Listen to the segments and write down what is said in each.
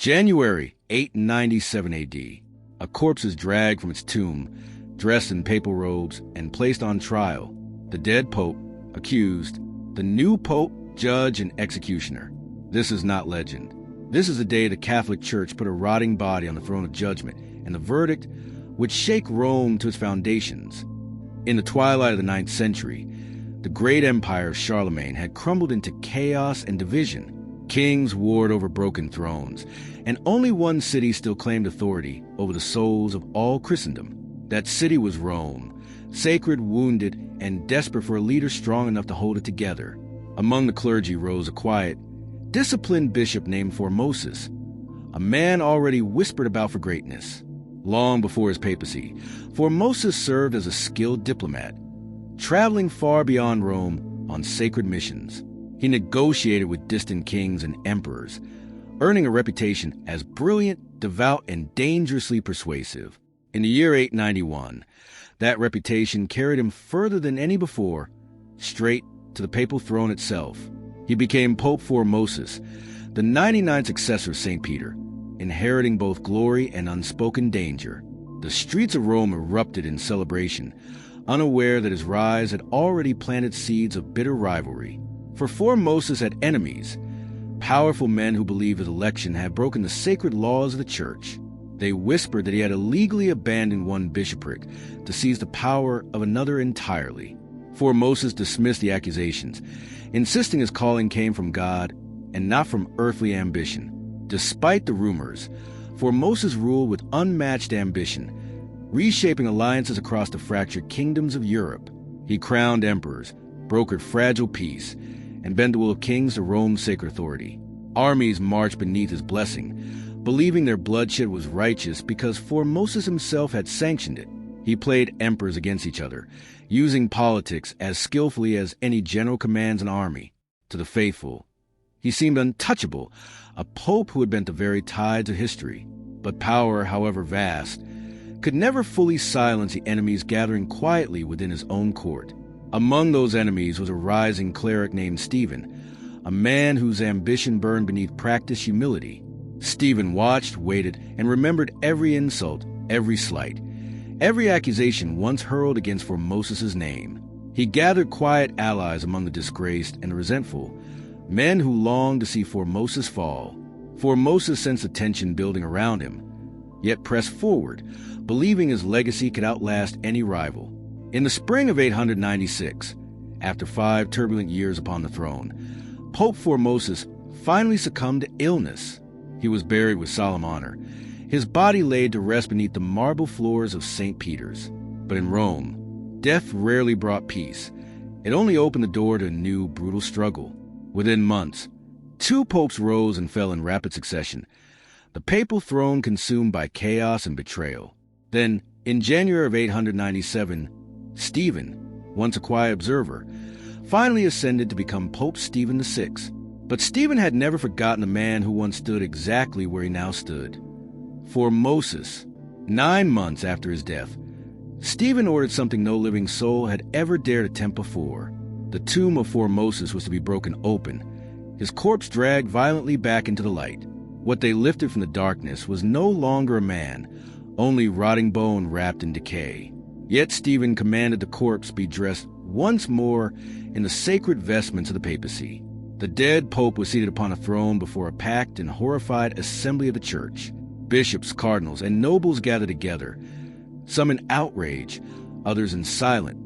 January 897 AD. A corpse is dragged from its tomb, dressed in papal robes, and placed on trial. The dead pope, accused, the new pope, judge, and executioner. This is not legend. This is the day the Catholic Church put a rotting body on the throne of judgment, and the verdict would shake Rome to its foundations. In the twilight of the 9th century, the great empire of Charlemagne had crumbled into chaos and division. Kings warred over broken thrones, and only one city still claimed authority over the souls of all Christendom. That city was Rome, sacred, wounded, and desperate for a leader strong enough to hold it together. Among the clergy rose a quiet, disciplined bishop named Formosus, a man already whispered about for greatness. Long before his papacy, Formosus served as a skilled diplomat, traveling far beyond Rome on sacred missions. He negotiated with distant kings and emperors, earning a reputation as brilliant, devout, and dangerously persuasive. In the year 891, that reputation carried him further than any before, straight to the papal throne itself. He became Pope Formosus, the 99th successor of St. Peter, inheriting both glory and unspoken danger. The streets of Rome erupted in celebration, unaware that his rise had already planted seeds of bitter rivalry. For Formosus had enemies, powerful men who believed his election had broken the sacred laws of the church. They whispered that he had illegally abandoned one bishopric to seize the power of another entirely. Formosus dismissed the accusations, insisting his calling came from God and not from earthly ambition. Despite the rumors, Formosus ruled with unmatched ambition, reshaping alliances across the fractured kingdoms of Europe. He crowned emperors, brokered fragile peace, and bent the will of kings to Rome's sacred authority. Armies marched beneath his blessing, believing their bloodshed was righteous because Formosus himself had sanctioned it. He played emperors against each other, using politics as skillfully as any general commands an army. To the faithful, he seemed untouchable, a pope who had bent the very tides of history. But power, however vast, could never fully silence the enemies gathering quietly within his own court. Among those enemies was a rising cleric named Stephen, a man whose ambition burned beneath practiced humility. Stephen watched, waited, and remembered every insult, every slight, every accusation once hurled against Formosus's name. He gathered quiet allies among the disgraced and the resentful, men who longed to see Formosus fall. Formosus sensed the tension building around him, yet pressed forward, believing his legacy could outlast any rival. In the spring of 896, after 5 turbulent years upon the throne, Pope Formosus finally succumbed to illness. He was buried with solemn honor, his body laid to rest beneath the marble floors of St. Peter's. But in Rome, death rarely brought peace. It only opened the door to a new, brutal struggle. Within months, 2 popes rose and fell in rapid succession, the papal throne consumed by chaos and betrayal. Then, in January of 897, Stephen, once a quiet observer, finally ascended to become Pope Stephen VI. But Stephen had never forgotten the man who once stood exactly where he now stood. Formosus. 9 months after his death, Stephen ordered something no living soul had ever dared attempt before. The tomb of Formosus was to be broken open, his corpse dragged violently back into the light. What they lifted from the darkness was no longer a man, only rotting bone wrapped in decay. Yet Stephen commanded the corpse be dressed once more in the sacred vestments of the papacy. The dead pope was seated upon a throne before a packed and horrified assembly of the church. Bishops, cardinals, and nobles gathered together, some in outrage, others in silent,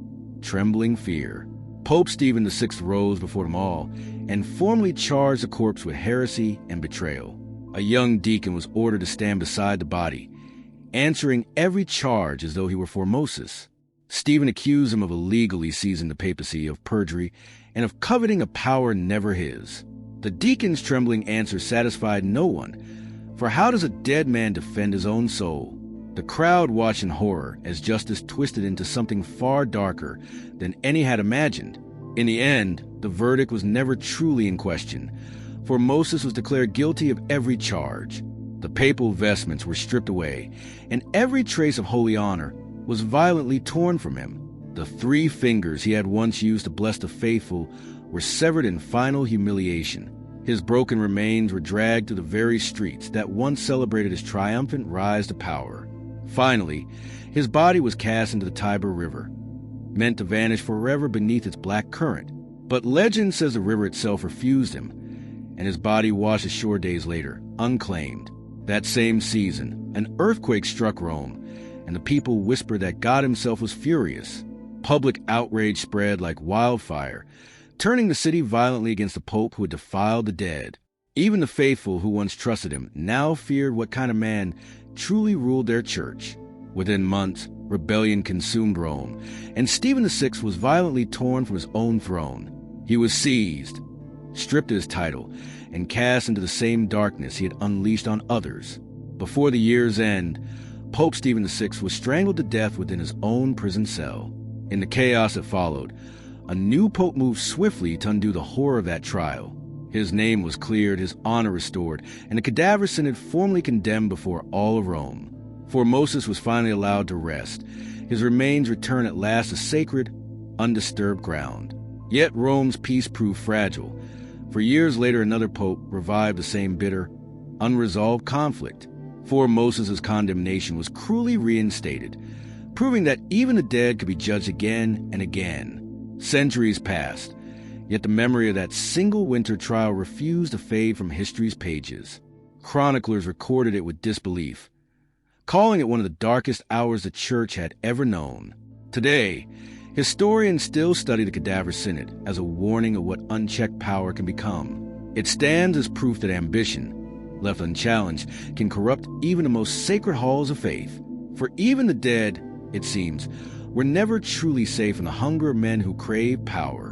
trembling fear. Pope Stephen VI rose before them all and formally charged the corpse with heresy and betrayal. A young deacon was ordered to stand beside the body, answering every charge as though he were Formosus. Stephen accused him of illegally seizing the papacy, of perjury, and of coveting a power never his. The deacon's trembling answer satisfied no one, for how does a dead man defend his own soul? The crowd watched in horror as justice twisted into something far darker than any had imagined. In the end, the verdict was never truly in question. Formosus was declared guilty of every charge. The papal vestments were stripped away, and every trace of holy honor was violently torn from him. The 3 fingers he had once used to bless the faithful were severed in final humiliation. His broken remains were dragged through the very streets that once celebrated his triumphant rise to power. Finally, his body was cast into the Tiber River, meant to vanish forever beneath its black current. But legend says the river itself refused him, and his body washed ashore days later, unclaimed. That same season, an earthquake struck Rome, and the people whispered that God himself was furious. Public outrage spread like wildfire, turning the city violently against the Pope who had defiled the dead. Even the faithful who once trusted him now feared what kind of man truly ruled their church. Within months, rebellion consumed Rome, and Stephen VI was violently torn from his own throne. He was seized, stripped of his title, and cast into the same darkness he had unleashed on others. Before the year's end, Pope Stephen VI was strangled to death within his own prison cell. In the chaos that followed, a new pope moved swiftly to undo the horror of that trial. His name was cleared, his honor restored, and the Cadaver Synod formally condemned before all of Rome. Formosus was finally allowed to rest. His remains returned at last to sacred, undisturbed ground. Yet Rome's peace proved fragile. For years later, another pope revived the same bitter, unresolved conflict. Formosus's condemnation was cruelly reinstated, proving that even the dead could be judged again and again. Centuries passed, yet the memory of that single winter trial refused to fade from history's pages. Chroniclers recorded it with disbelief, calling it one of the darkest hours the Church had ever known. Today, historians still study the Cadaver Synod as a warning of what unchecked power can become. It stands as proof that ambition, left unchallenged, can corrupt even the most sacred halls of faith. For even the dead, it seems, were never truly safe from the hunger of men who crave power.